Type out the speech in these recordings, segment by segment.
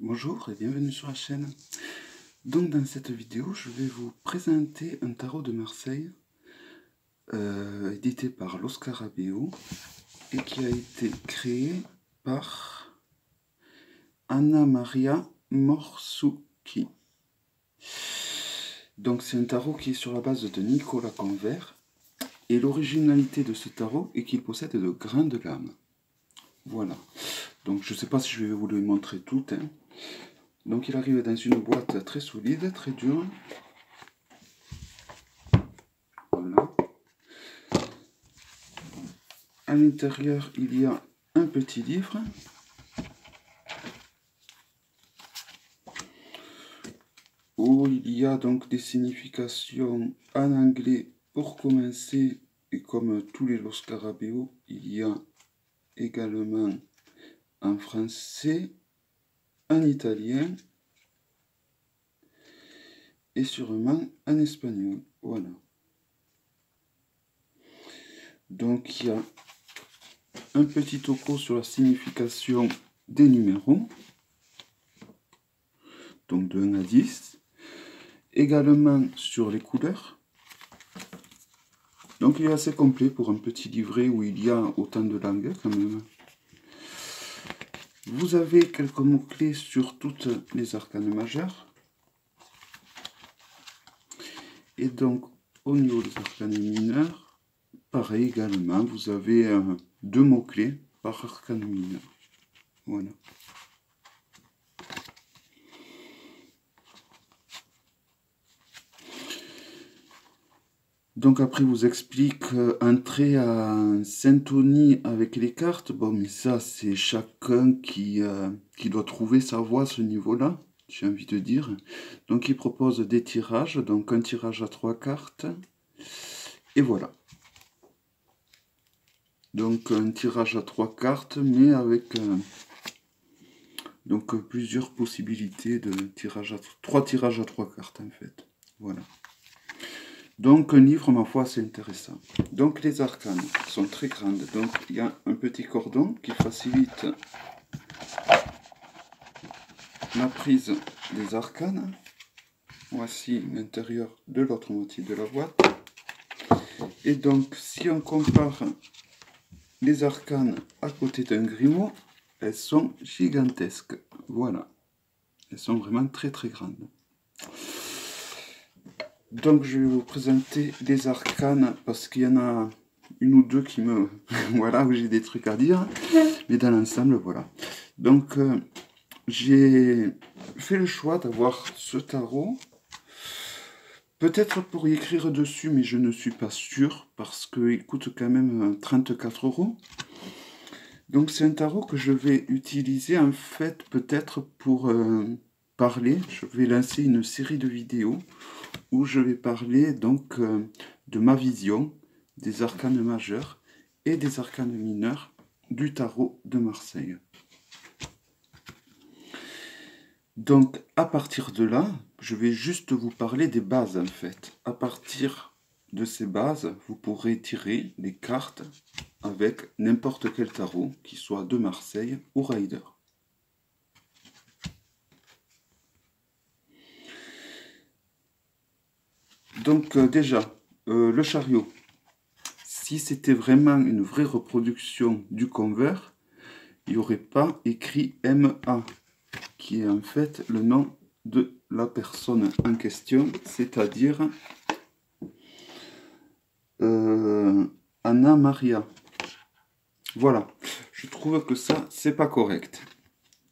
Bonjour et bienvenue sur la chaîne. Donc dans cette vidéo, je vais vous présenter un tarot de Marseille édité par Lo Scarabeo et qui a été créé par Anna Maria Morsouki. Donc c'est un tarot qui est sur la base de Nicolas Convert et l'originalité de ce tarot est qu'il possède de grandes lames. Voilà. Donc je ne sais pas si je vais vous les montrer toutes. Donc il arrive dans une boîte très solide, très dure. Voilà. À l'intérieur, il y a un petit livre. Où il y a donc des significations en anglais pour commencer. Et comme tous les Lo Scarabeo, il y a également en français, en italien et sûrement en espagnol. Voilà. Donc il y a un petit topo sur la signification des numéros. Donc de 1 à 10. Également sur les couleurs. Donc il est assez complet pour un petit livret où il y a autant de langues quand même. Vous avez quelques mots-clés sur toutes les arcanes majeures. Et donc au niveau des arcanes mineurs, pareil également, vous avez 2 mots-clés par arcane mineur. Voilà. Donc après, vous explique entrer en syntonie avec les cartes. Bon, mais ça, c'est chacun qui doit trouver sa voie à ce niveau-là, j'ai envie de dire. Donc il propose des tirages, donc un tirage à 3 cartes. Et voilà. Donc un tirage à 3 cartes, mais avec donc plusieurs possibilités de tirage à 3 tirages à 3 cartes en fait. Voilà. Donc un livre, ma foi, assez intéressant. Donc les arcanes sont très grandes. Donc il y a un petit cordon qui facilite la prise des arcanes. Voici l'intérieur de l'autre moitié de la boîte. Et donc si on compare les arcanes à côté d'un grimoire, elles sont gigantesques. Voilà. Elles sont vraiment très très grandes. Donc je vais vous présenter les arcanes parce qu'il y en a une ou deux qui me... voilà, où j'ai des trucs à dire. Mais dans l'ensemble, voilà. Donc j'ai fait le choix d'avoir ce tarot. Peut-être pour y écrire dessus, mais je ne suis pas sûr parce qu'il coûte quand même 34 €. Donc c'est un tarot que je vais utiliser en fait peut-être pour parler. Je vais lancer une série de vidéos où je vais parler donc de ma vision des arcanes majeurs et des arcanes mineurs du tarot de Marseille. Donc à partir de là, je vais juste vous parler des bases en fait. À partir de ces bases, vous pourrez tirer des cartes avec n'importe quel tarot, qui soit de Marseille ou Rider. Donc déjà, le chariot. Si c'était vraiment une vraie reproduction du Convert, il n'y aurait pas écrit MA, qui est en fait le nom de la personne en question, c'est-à-dire Anna Maria. Voilà, je trouve que ça, c'est pas correct.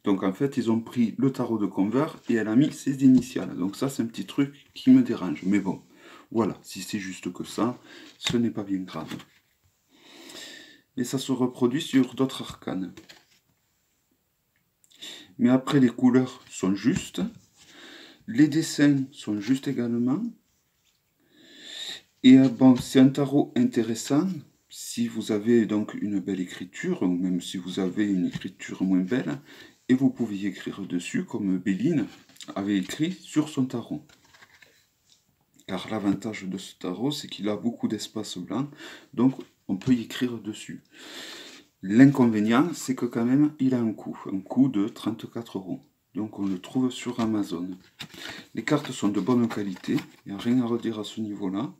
Donc en fait, ils ont pris le tarot de Convert et elle a mis ses initiales. Donc ça, c'est un petit truc qui me dérange. Mais bon, voilà, si c'est juste que ça, ce n'est pas bien grave. Et ça se reproduit sur d'autres arcanes. Mais après, les couleurs sont justes. Les dessins sont justes également. Et bon, c'est un tarot intéressant. Si vous avez donc une belle écriture, ou même si vous avez une écriture moins belle, et vous pouvez y écrire dessus, comme Béline avait écrit sur son tarot. Car l'avantage de ce tarot, c'est qu'il a beaucoup d'espace blanc, donc on peut y écrire dessus. L'inconvénient, c'est que quand même, il a un coût de 34 €. Donc on le trouve sur Amazon. Les cartes sont de bonne qualité, il n'y a rien à redire à ce niveau-là.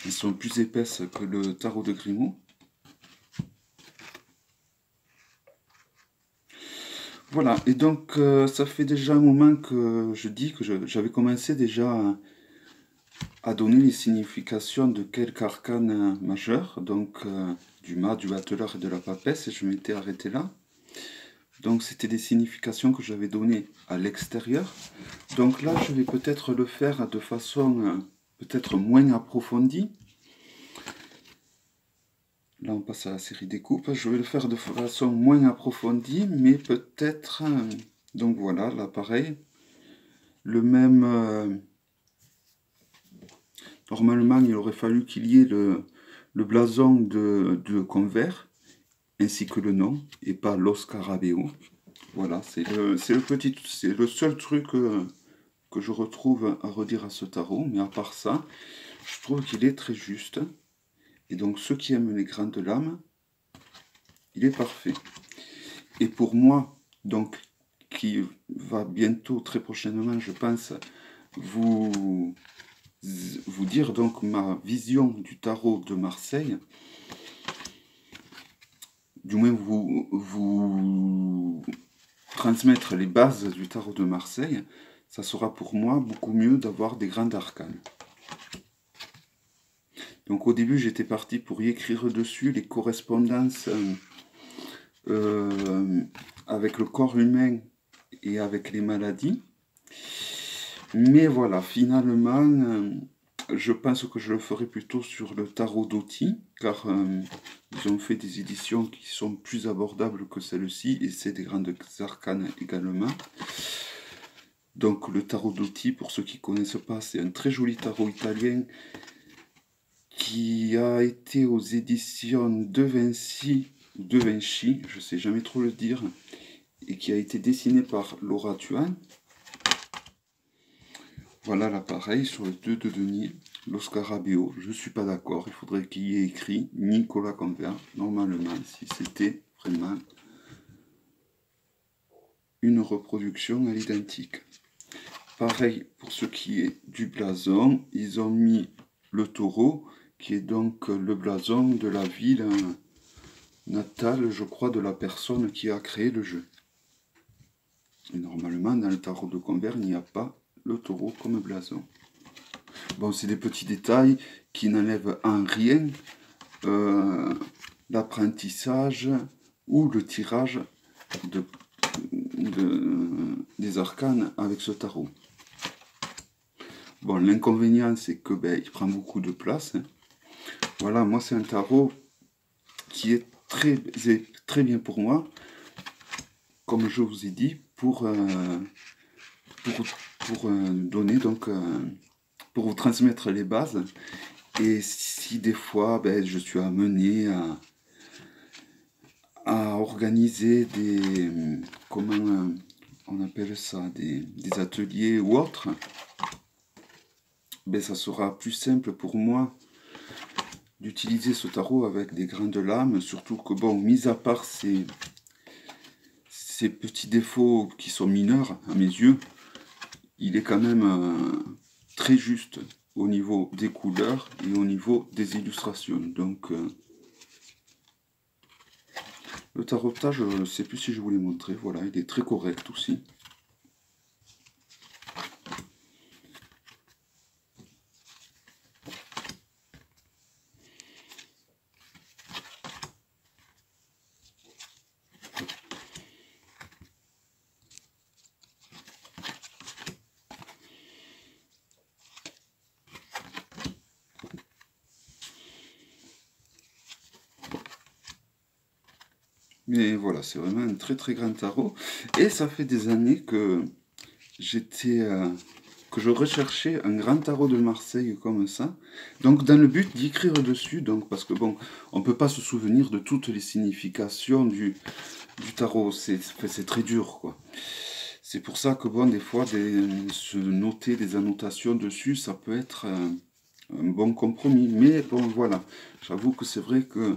Elles sont plus épaisses que le tarot de Grimaud. Voilà, et donc ça fait déjà un moment que je dis que j'avais commencé déjà à donner les significations de quelques arcanes majeurs, donc du mât, du battleur et de la papesse, et je m'étais arrêté là. Donc c'était des significations que j'avais données à l'extérieur. Donc là, je vais peut-être le faire de façon peut-être moins approfondie. Là, on passe à la série découpe. Je vais le faire de façon moins approfondie, mais peut-être... donc voilà, là, pareil. Le même... normalement, il aurait fallu qu'il y ait le blason de Convert, ainsi que le nom, et pas Los Scarabeo. Voilà, c'est le seul truc que je retrouve à redire à ce tarot, mais à part ça, je trouve qu'il est très juste. Et donc, ceux qui aiment les grandes lames, il est parfait. Et pour moi, donc, qui va bientôt, très prochainement, je pense, vous dire donc ma vision du tarot de Marseille, du moins vous transmettre les bases du tarot de Marseille, ça sera pour moi beaucoup mieux d'avoir des grands arcanes. Donc au début j'étais parti pour y écrire dessus les correspondances avec le corps humain et avec les maladies. Mais voilà, finalement, je pense que je le ferai plutôt sur le tarot d'Oti, car ils ont fait des éditions qui sont plus abordables que celle-ci, et c'est des grandes arcanes également. Donc le tarot d'Oti, pour ceux qui ne connaissent pas, c'est un très joli tarot italien qui a été aux éditions de Vinci, je ne sais jamais trop le dire, et qui a été dessiné par Laura Tuan. Voilà l'appareil sur le 2 de denier, Los Scarabeo. Je ne suis pas d'accord, il faudrait qu'il y ait écrit Nicolas Convert, normalement, si c'était vraiment une reproduction à l'identique. Pareil pour ce qui est du blason, ils ont mis le taureau, qui est donc le blason de la ville natale, je crois, de la personne qui a créé le jeu. Et normalement, dans le tarot de Convert, il n'y a pas le taureau comme blason. Bon, c'est des petits détails qui n'enlèvent en rien l'apprentissage ou le tirage des arcanes avec ce tarot. Bon, l'inconvénient, c'est que il prend beaucoup de place. Hein. Voilà, moi, c'est un tarot qui est très bien pour moi, comme je vous ai dit, pour donner, donc, pour vous transmettre les bases. Et si des fois, je suis amené à organiser des, comment on appelle ça, des ateliers ou autres, ça sera plus simple pour moi d'utiliser ce tarot avec des grains de lame, surtout que, bon, mis à part ces petits défauts qui sont mineurs à mes yeux, il est quand même très juste au niveau des couleurs et au niveau des illustrations. Donc, le tarotage, je ne sais plus si je vous l'ai montré, voilà, il est très correct aussi. Mais voilà, c'est vraiment un très grand tarot. Et ça fait des années que que je recherchais un grand tarot de Marseille comme ça. Donc dans le but d'y écrire dessus, donc parce que bon, on peut pas se souvenir de toutes les significations du tarot. C'est très dur, quoi. C'est pour ça que bon, des fois, se noter des annotations dessus, ça peut être un bon compromis. Mais bon, voilà. J'avoue que c'est vrai que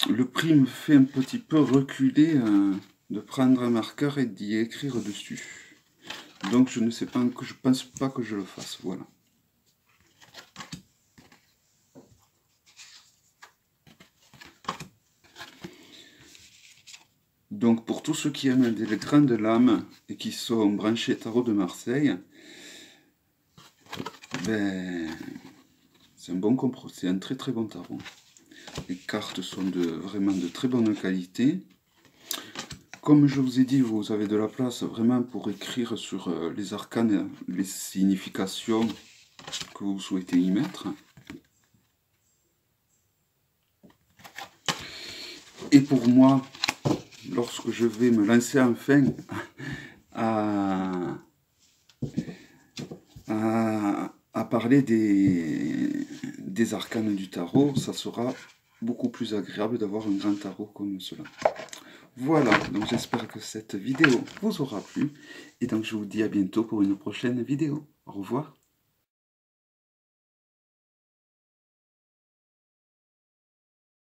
le prix me fait un petit peu reculer de prendre un marqueur et d'y écrire dessus. Donc je ne sais pas, je pense pas que je le fasse, voilà. Donc pour tous ceux qui aiment les grandes lames et qui sont branchés tarot de Marseille, ben, c'est un bon compromis, c'est un très très bon tarot. Les cartes sont vraiment de très bonne qualité. Comme je vous ai dit, vous avez de la place vraiment pour écrire sur les arcanes, les significations que vous souhaitez y mettre. Et pour moi, lorsque je vais me lancer enfin à parler des arcanes du tarot, ça sera beaucoup plus agréable d'avoir un grand tarot comme cela. Voilà, donc j'espère que cette vidéo vous aura plu, et donc je vous dis à bientôt pour une prochaine vidéo. Au revoir.